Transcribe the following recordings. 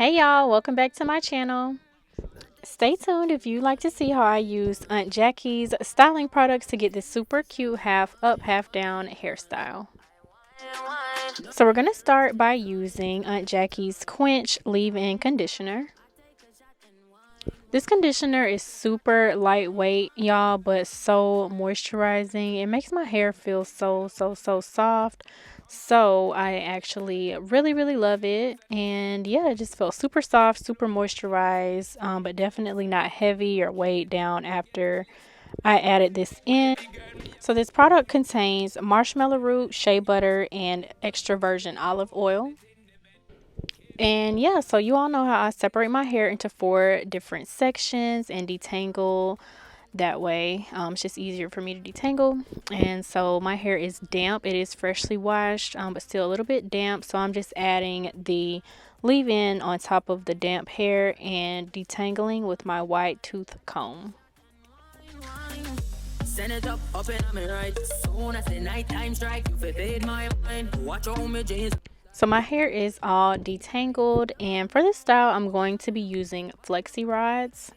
Hey y'all, welcome back to my channel. Stay tuned if you'd like to see how I used Aunt Jackie's styling products to get this super cute half up, half down hairstyle. So we're going to start by using Aunt Jackie's Quench Leave-In Conditioner. This conditioner is super lightweight, y'all, but so moisturizing. It makes my hair feel so soft. So I actually really love it. And yeah, it just felt super soft, super moisturized, but definitely not heavy or weighed down after I added this in. So this product contains marshmallow root, shea butter, and extra virgin olive oil. And yeah, so you all know how I separate my hair into 4 different sections and detangle that way. It's just easier for me to detangle. And so my hair is damp. It is freshly washed, but still a little bit damp. So I'm just adding the leave-in on top of the damp hair and detangling with my wide tooth comb. Send it up in me right. Soon as the nighttime strike, you fade my mind. Watch all my jeans. So my hair is all detangled, and for this style I'm going to be using Flexi rods.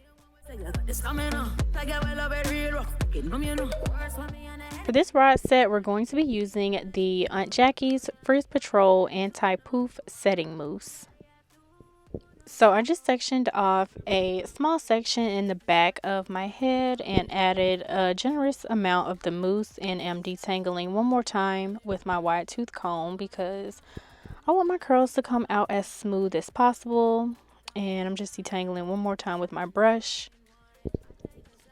For this rod set, we're going to be using the Aunt Jackie's Frizz Patrol Anti-Poof Setting Mousse. So I just sectioned off a small section in the back of my head and added a generous amount of the mousse, and am detangling one more time with my wide tooth comb because I want my curls to come out as smooth as possible. And I'm just detangling one more time with my brush.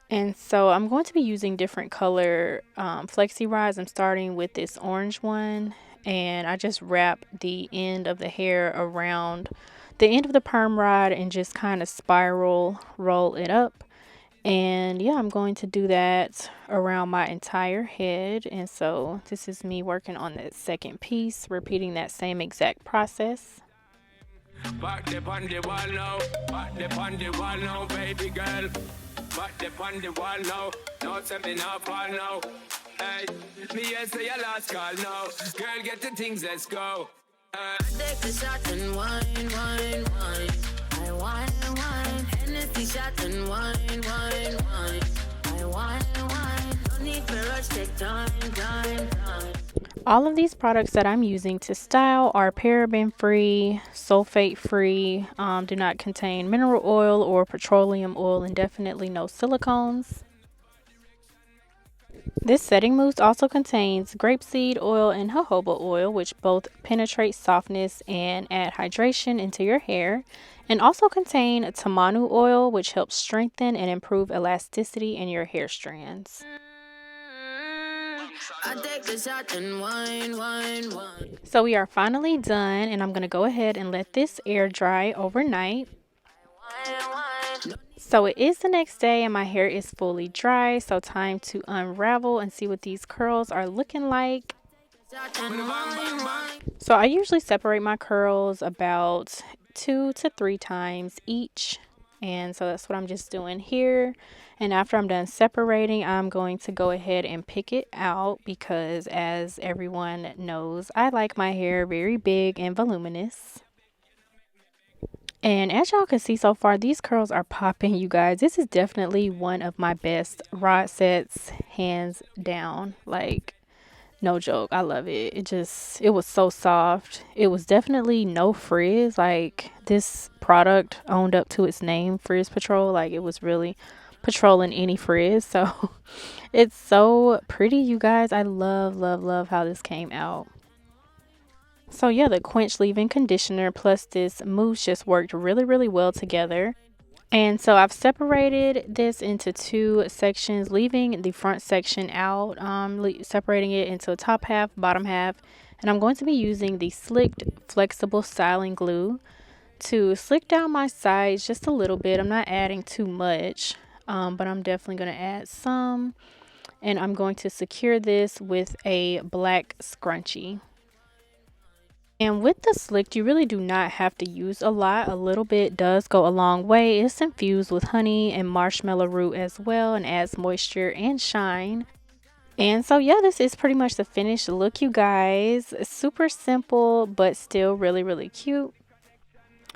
And so I'm going to be using different color flexi rods. I'm starting with this orange one, and I just wrap the end of the hair around the end of the perm rod and just kind of spiral roll it up. And yeah, I'm going to do that around my entire head. And so this is me working on that second piece, repeating that same exact process. Back the on the wall now, back the on the wall now, baby girl. Back the on the wall now, don't send me now, fall now. Hey, me yes say your last call now. Girl, get the things, let's go. Take a shot and wine. I wine. Hennessy shot and wine. I wine. No need for rush, take time. All of these products that I'm using to style are paraben free, sulfate free, do not contain mineral oil or petroleum oil, and definitely no silicones. This setting mousse also contains grapeseed oil and jojoba oil, which both penetrate softness and add hydration into your hair, and also contain tamanu oil, which helps strengthen and improve elasticity in your hair strands. So we are finally done, and I'm going to go ahead and let this air dry overnight. So it is the next day and my hair is fully dry, so time to unravel and see what these curls are looking like. So I usually separate my curls about 2 to 3 times each, and so that's what I'm just doing here. And after I'm done separating, I'm going to go ahead and pick it out because, as everyone knows, I like my hair very big and voluminous. And as y'all can see so far, these curls are popping, you guys. This is definitely one of my best rod sets, hands down. Like, no joke, I love it. It was so soft. It was definitely no frizz. Like, this product owned up to its name, Frizz Patrol. Like, it was really patrolling any frizz. So it's so pretty, you guys. I love how this came out. So yeah, the Quench Leave-In Conditioner plus this mousse just worked really well together. And so I've separated this into 2 sections, leaving the front section out, separating it into a top half, bottom half. And I'm going to be using the Slicked Flexible Styling Glue to slick down my sides just a little bit. I'm not adding too much, but I'm definitely going to add some. And I'm going to secure this with a black scrunchie. And with the slicked, you really do not have to use a lot. A little bit does go a long way. It's infused with honey and marshmallow root as well, and adds moisture and shine. And so yeah, this is pretty much the finished look, you guys. Super simple, but still really cute.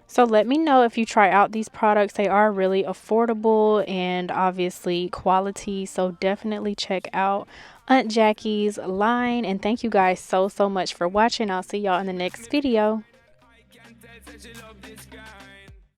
So let me know if you try out these products. They are really affordable and obviously quality. So definitely check out Aunt Jackie's line. And thank you guys so much for watching. I'll see y'all in the next video.